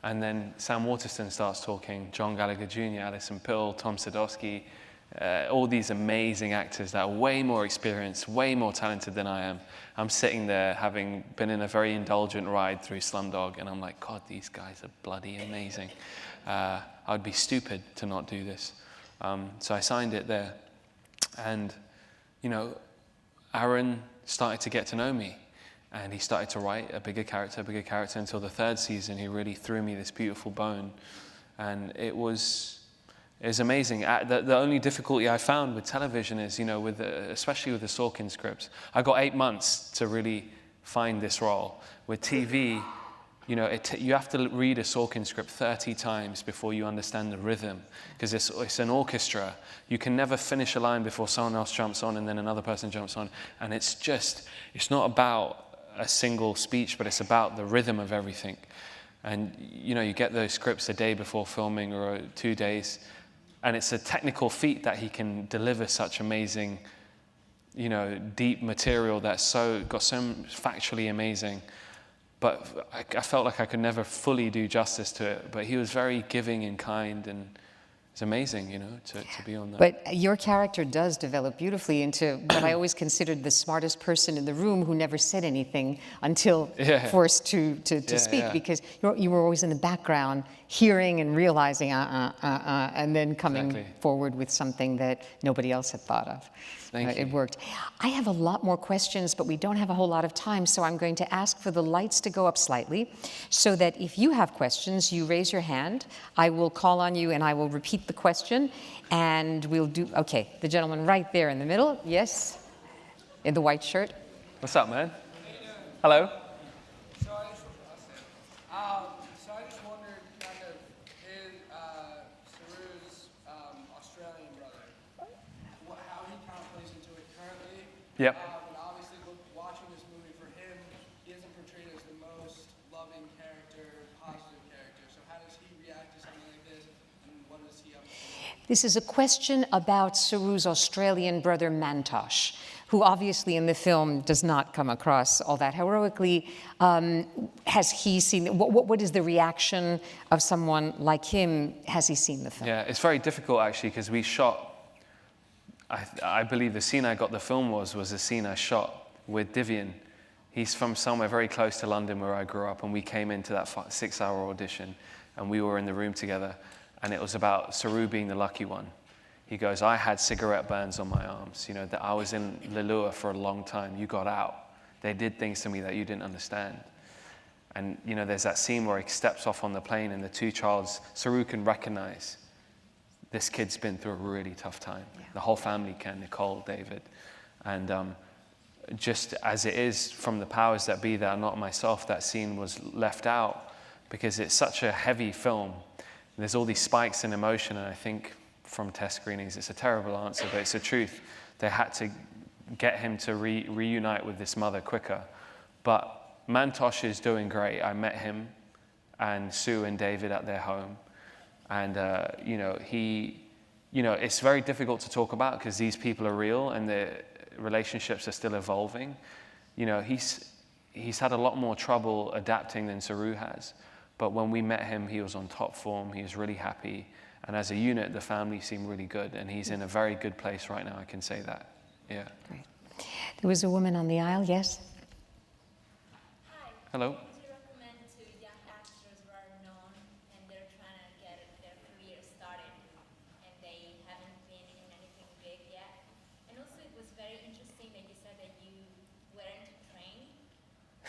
and then Sam Waterston starts talking, John Gallagher Jr., Alison Pill, Tom Sadowski, all these amazing actors that are way more experienced, way more talented than I am. I'm sitting there having been in a very indulgent ride through Slumdog, and I'm like, God, these guys are bloody amazing. I'd be stupid to not do this. So I signed it there. And, you know, Aaron started to get to know me, and he started to write a bigger character, until the third season he really threw me this beautiful bone. And it was amazing. The only difficulty I found with television is, you know, especially with the Sorkin scripts, I got 8 months to really find this role. With TV, you know, you have to read a Sorkin script 30 times before you understand the rhythm, because it's an orchestra. You can never finish a line before someone else jumps on and then another person jumps on. And it's not about a single speech, but it's about the rhythm of everything. And, you know, you get those scripts a day before filming or 2 days, and it's a technical feat that he can deliver such amazing, you know, deep material that's got so factually amazing. But I felt like I could never fully do justice to it. But he was very giving and kind, and it's amazing, you know, to be on that. But your character does develop beautifully into what I always considered the smartest person in the room who never said anything until forced to speak, because you were always in the background hearing and realizing, and then coming forward with something that nobody else had thought of. Thank you. It worked. I have a lot more questions, but we don't have a whole lot of time, so I'm going to ask for the lights to go up slightly, so that if you have questions, you raise your hand. I will call on you and I will repeat the question, and we'll do, okay, the gentleman right there in the middle, yes, in the white shirt. What's up, man? Hello. So I just wondered, kind of, in Saroo's Australian brother, how he kind of plays into it currently. Yep. And obviously, watching this movie for him, he isn't portrayed as the most loving character, positive character. So how does he react to something like this, and what is he up to? This is a question about Saroo's Australian brother Mantosh, who obviously in the film does not come across all that heroically. Has he seen, what is the reaction of someone like him? Has he seen the film? Yeah, it's very difficult actually, because we shot, I believe the scene I got the film was the scene I shot with Divian. He's from somewhere very close to London where I grew up, and we came into that 6-hour audition, and we were in the room together, and it was about Saroo being the lucky one. He goes, I had cigarette burns on my arms, you know, that I was in Lillua for a long time. You got out. They did things to me that you didn't understand. And, you know, there's that scene where he steps off on the plane and the two childs, Saroo can recognize this kid's been through a really tough time. Yeah. The whole family can, Nicole, David. And just as it is from the powers that be that are not myself, that scene was left out because it's such a heavy film. There's all these spikes in emotion, and I think from test screenings, it's a terrible answer, but it's the truth. They had to get him to reunite with this mother quicker. But Mantosh is doing great. I met him and Sue and David at their home. And, you know, it's very difficult to talk about because these people are real and their relationships are still evolving. You know, he's had a lot more trouble adapting than Saroo has. But when we met him, he was on top form. He was really happy. And as a unit, the family seemed really good. And he's in a very good place right now, I can say that. Yeah. Great. There was a woman on the aisle, yes? Hi. Hello. What would you recommend to young actors who are known and they're trying to get their career started and they haven't been in anything big yet? And also it was very interesting that you said that you weren't trained.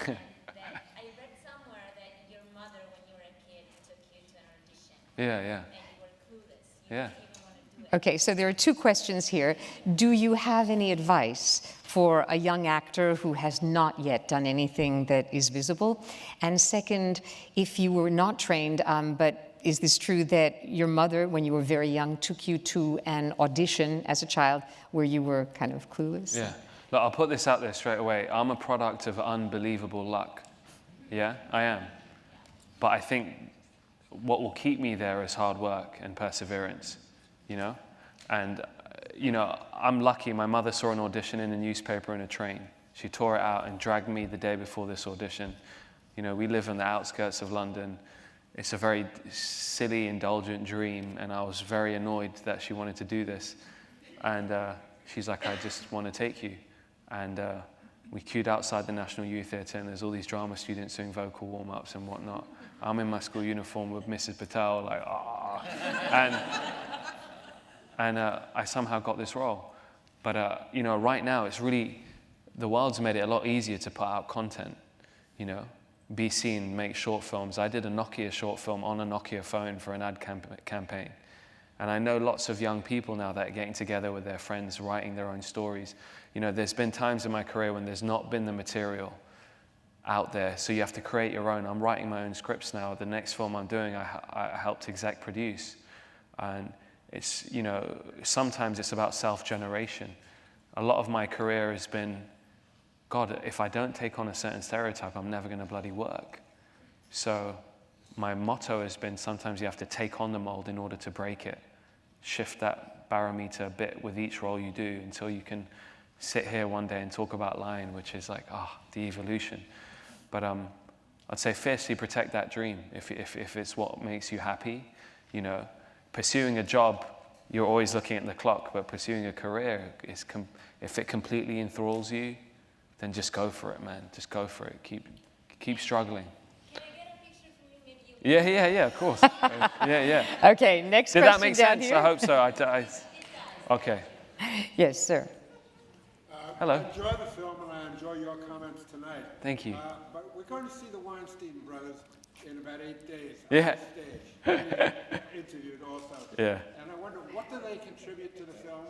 And that I read somewhere that your mother, when you were a kid, took you to an audition. Yeah. And you were clueless. You Yeah. didn't even want to do it. Okay, so there are two questions here. Do you have any advice for a young actor who has not yet done anything that is visible? And second, if you were not trained, but is this true that your mother, when you were very young, took you to an audition as a child where you were kind of clueless? Yeah. Look, I'll put this out there straight away. I'm a product of unbelievable luck. Yeah, I am. But I think what will keep me there is hard work and perseverance, you know? And, you know, I'm lucky. My mother saw an audition in a newspaper in a train. She tore it out and dragged me the day before this audition. You know, we live on the outskirts of London. It's a very silly, indulgent dream, and I was very annoyed that she wanted to do this. And she's like, I just want to take you. And we queued outside the National Youth Theatre, and there's all these drama students doing vocal warm-ups and whatnot. I'm in my school uniform with Mrs. Patel, like, and I somehow got this role. But, you know, right now, it's really, the world's made it a lot easier to put out content, you know, be seen, make short films. I did a Nokia short film on a Nokia phone for an ad campaign. And I know lots of young people now that are getting together with their friends, writing their own stories. You know, there's been times in my career when there's not been the material out there, so you have to create your own. I'm writing my own scripts now. The next film I'm doing, I helped exec produce. And it's, you know, sometimes it's about self-generation. A lot of my career has been, God, if I don't take on a certain stereotype, I'm never going to bloody work. So my motto has been sometimes you have to take on the mold in order to break it. Shift that barometer a bit with each role you do until you can sit here one day and talk about lying, which is like, the evolution. But I'd say fiercely protect that dream if it's what makes you happy, you know. pursuing a job, you're always looking at the clock, but pursuing a career is, if it completely enthralls you, then just go for it, man. Just go for it. Keep struggling. Can I get a picture from you? Maybe you Yeah, of course. Yeah. Okay, next Did question that make down sense? here. I hope so. Okay. Yes, sir. Hello. I enjoy the film and I enjoy your comments tonight. Thank you. But we're going to see the Weinstein brothers in about 8 days. Yeah. On stage. Being interviewed also. Yeah. And I wonder, what do they contribute to the film?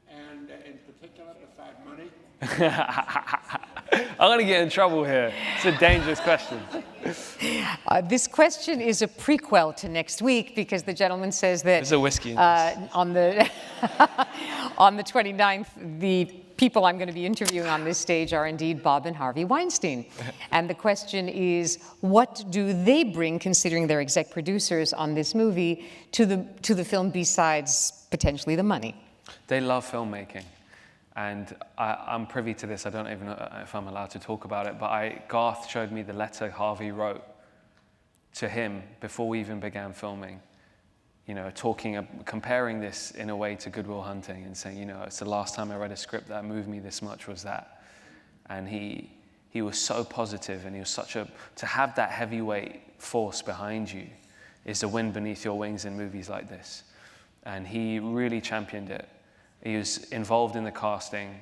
And in particular, beside money? I'm going to get in trouble here. It's a dangerous question. This question is a prequel to next week because the gentleman says that There's a whiskey in on the on the 29th, the people I'm going to be interviewing on this stage are indeed Bob and Harvey Weinstein. And the question is, what do they bring, considering they're exec producers on this movie, to the film besides potentially the money? They love filmmaking. And I'm privy to this. I don't even know if I'm allowed to talk about it, but Garth showed me the letter Harvey wrote to him before we even began filming, comparing this in a way to Good Will Hunting and saying, it's the last time I read a script that moved me this much was that. And he was so positive, and he was to have that heavyweight force behind you is the wind beneath your wings in movies like this. And he really championed it. He was involved in the casting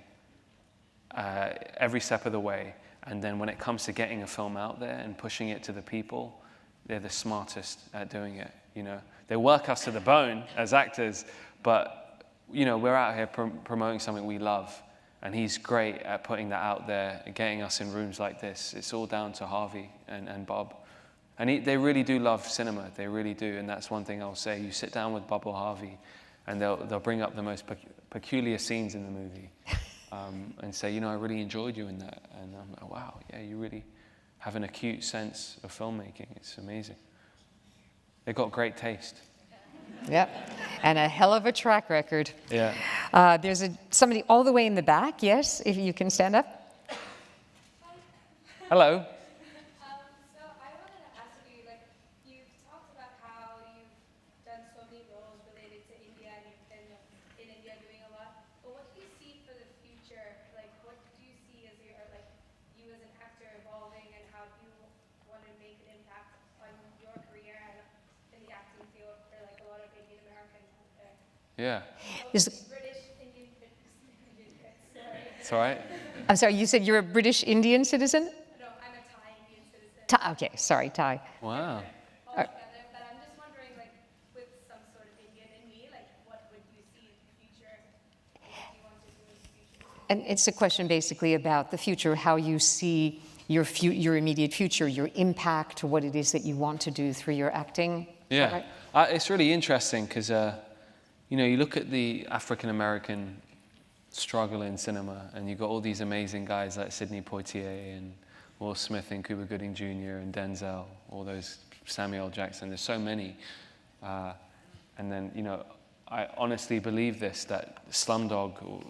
every step of the way. And then when it comes to getting a film out there and pushing it to the people, they're the smartest at doing it. They work us to the bone as actors, but we're out here promoting something we love. And he's great at putting that out there and getting us in rooms like this. It's all down to Harvey and Bob. And they really do love cinema. They really do. And that's one thing I'll say. You sit down with Bob or Harvey, and they'll bring up the most peculiar scenes in the movie and say, I really enjoyed you in that. And I'm like, wow, yeah, you really have an acute sense of filmmaking. It's amazing. They've got great taste. Yep, and a hell of a track record. Yeah. There's somebody all the way in the back, yes, if you can stand up. Hello. So I wanted to ask you, you've talked about how you've done so many roles related to India and you've been in India doing a lot. But what do you see for the future? What do you see as you as an actor evolving, and how you want to make an impact on your career and in the acting field for a lot of Indian Americans out there? Yeah. Is British Indian sorry. It's all right. I'm sorry, you said you're a British Indian citizen? No, I'm a Thai Indian citizen. Okay, sorry, Thai. Wow. Altogether, but I'm just wondering, with some sort of Indian in me, what would you see in the future? What do you want to do in the future? And it's a question basically about the future, how you see your immediate future, your impact, what it is that you want to do through your acting. Yeah. It's really interesting because, you look at the African-American struggle in cinema, and you've got all these amazing guys like Sidney Poitier and Will Smith and Cuba Gooding Jr. and Denzel, all those, Samuel Jackson. There's so many. And then, I honestly believe this, that Slumdog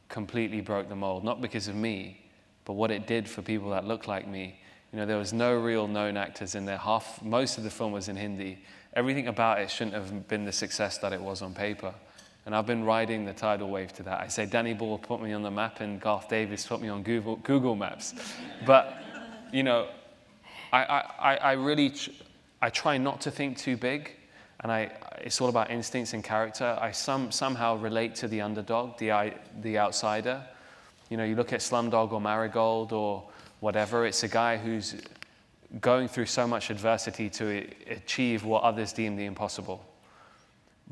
completely broke the mold, not because of me, but what it did for people that look like me. There was no real known actors in there. Most of the film was in Hindi. Everything about it shouldn't have been the success that it was on paper. And I've been riding the tidal wave to that. I say Danny Ball put me on the map and Garth Davis put me on Google Maps. But, I try not to think too big. And it's all about instincts and character. I somehow relate to the underdog, the outsider. You look at Slumdog or Marigold or whatever. It's a guy who's going through so much adversity to achieve what others deem the impossible.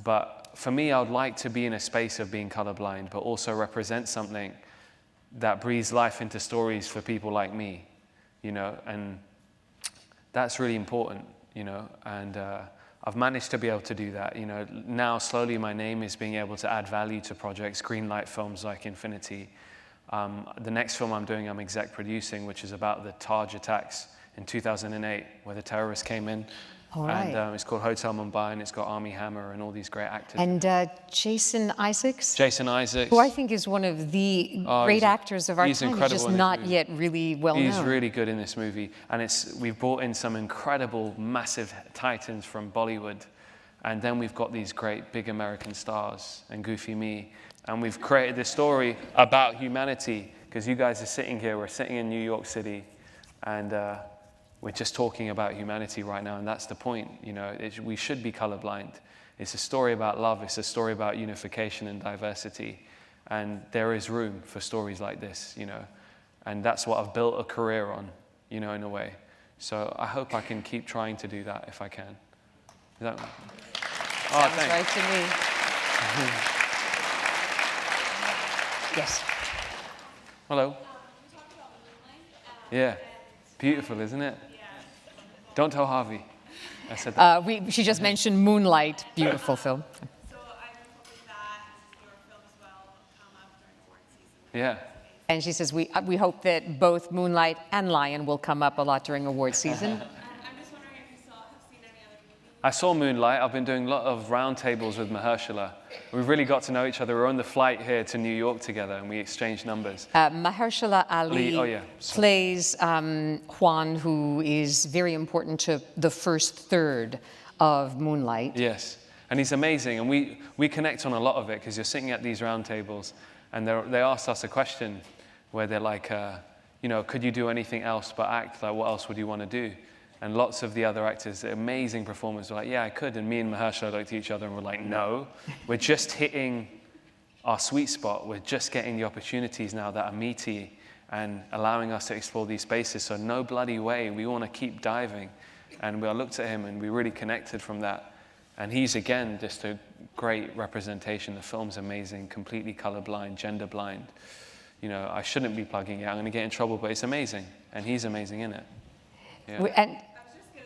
But for me, I would like to be in a space of being colorblind, but also represent something that breathes life into stories for people like me, and that's really important, and I've managed to be able to do that. Now slowly my name is being able to add value to projects, greenlight films like Infinity. The next film I'm doing, I'm exec producing, which is about the Taj attacks in 2008, where the terrorists came in. All right. And it's called Hotel Mumbai, and it's got Armie Hammer and all these great actors. And Jason Isaacs? Jason Isaacs. Who I think is one of the great actors of our he's time. He's incredible just in this not movie. yet really well known. He's really good in this movie. And we've brought in some incredible, massive titans from Bollywood. And then we've got these great big American stars and Goofy Me. And we've created this story about humanity, because you guys are sitting here, we're sitting in New York City, and we're just talking about humanity right now, and that's the point. You know, we should be colorblind. It's a story about love, it's a story about unification and diversity, and there is room for stories like this, you know, and that's what I've built a career on, you know, in a way. So I hope I can keep trying to do that if I can. Is that... Sounds right to me. Yes. Hello. Yeah. Beautiful, isn't it? Don't tell Harvey. I said that. She just mentioned Moonlight, beautiful film. So I'm hoping that your film as well come up during award season. Yeah. And she says, we hope that both Moonlight and Lion will come up a lot during award season. I'm just wondering if you have seen any other movies. I saw Moonlight. I've been doing a lot of roundtables with Mahershala. We've really got to know each other. We're on the flight here to New York together, and we exchanged numbers. Mahershala Ali oh, yeah. plays Juan, who is very important to the first third of Moonlight. Yes, and he's amazing, and we connect on a lot of it, because you're sitting at these roundtables, and they asked us a question where they're like, you know, could you do anything else but act? Like, what else would you want to do? And lots of the other actors, amazing performers, were like, yeah, I could. And me and Mahershala looked at each other and were like, no, we're just hitting our sweet spot. We're just getting the opportunities now that are meaty and allowing us to explore these spaces. So no bloody way. We want to keep diving. And I looked at him and we really connected from that. And he's, again, just a great representation. The film's amazing, completely colorblind, gender blind. You know, I shouldn't be plugging it. I'm going to get in trouble, but it's amazing. And he's amazing in it. Yeah. And I was just going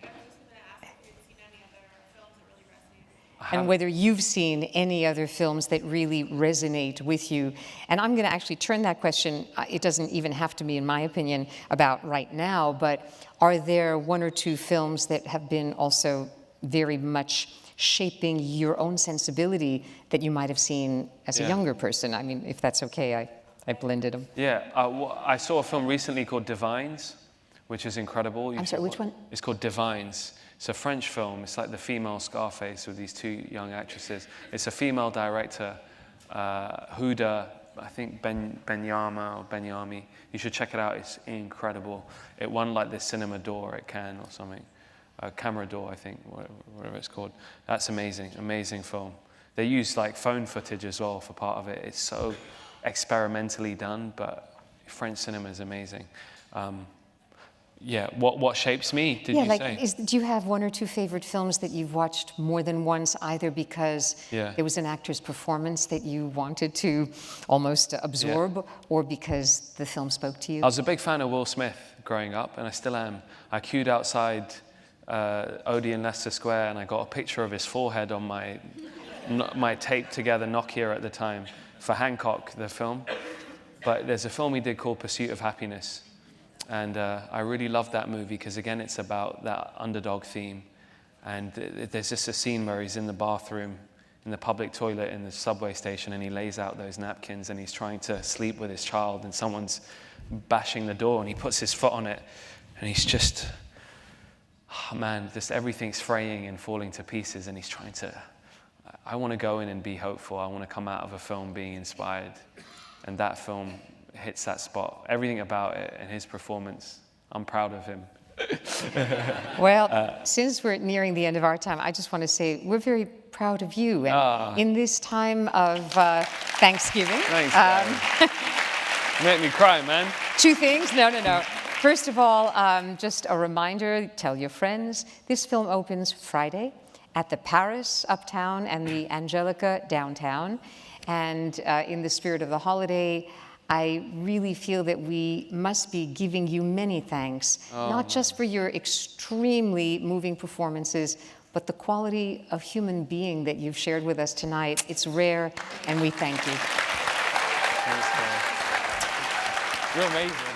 to ask if you'd seen any other films that really resonated. and whether you've seen any other films that really resonate with you. And I'm going to actually turn that question, it doesn't even have to be, in my opinion, about right now, but are there one or two films that have been also very much shaping your own sensibility that you might have seen as a younger person? I mean, if that's okay, I blended them. Yeah, I saw a film recently called Divines, which is incredible. I'm sorry, which one? It's called Divines. It's a French film. It's like the female Scarface with these two young actresses. It's a female director, Huda, I think Benyama or Benyami. You should check it out. It's incredible. It won like the Cinema d'Or at Cannes or something. Camera d'Or, I think, whatever it's called. That's amazing, amazing film. They use like phone footage as well for part of it. It's so experimentally done, but French cinema is amazing. Yeah, what shapes me, did you say? Do you have one or two favorite films that you've watched more than once, either because there was an actor's performance that you wanted to almost absorb, or because the film spoke to you? I was a big fan of Will Smith growing up, and I still am. I queued outside Odeon Leicester Square, and I got a picture of his forehead on my taped together Nokia at the time for Hancock, the film. But there's a film he did called Pursuit of Happiness. And I really loved that movie because, again, it's about that underdog theme. And there's just a scene where he's in the bathroom, in the public toilet in the subway station, and he lays out those napkins and he's trying to sleep with his child, and someone's bashing the door and he puts his foot on it and he's just, oh man, just everything's fraying and falling to pieces, and he's trying to, I want to go in and be hopeful. I want to come out of a film being inspired. And that film hits that spot. Everything about it and his performance, I'm proud of him. Well, since we're nearing the end of our time, I just want to say we're very proud of you. And in this time of Thanksgiving. Thanks, you make me cry, man. Two things. No. First of all, just a reminder, tell your friends, this film opens Friday at the Paris uptown and the Angelica downtown. And in the spirit of the holiday, I really feel that we must be giving you many thanks, not just for your extremely moving performances, but the quality of human being that you've shared with us tonight. It's rare, and we thank you. Thanks, You're amazing.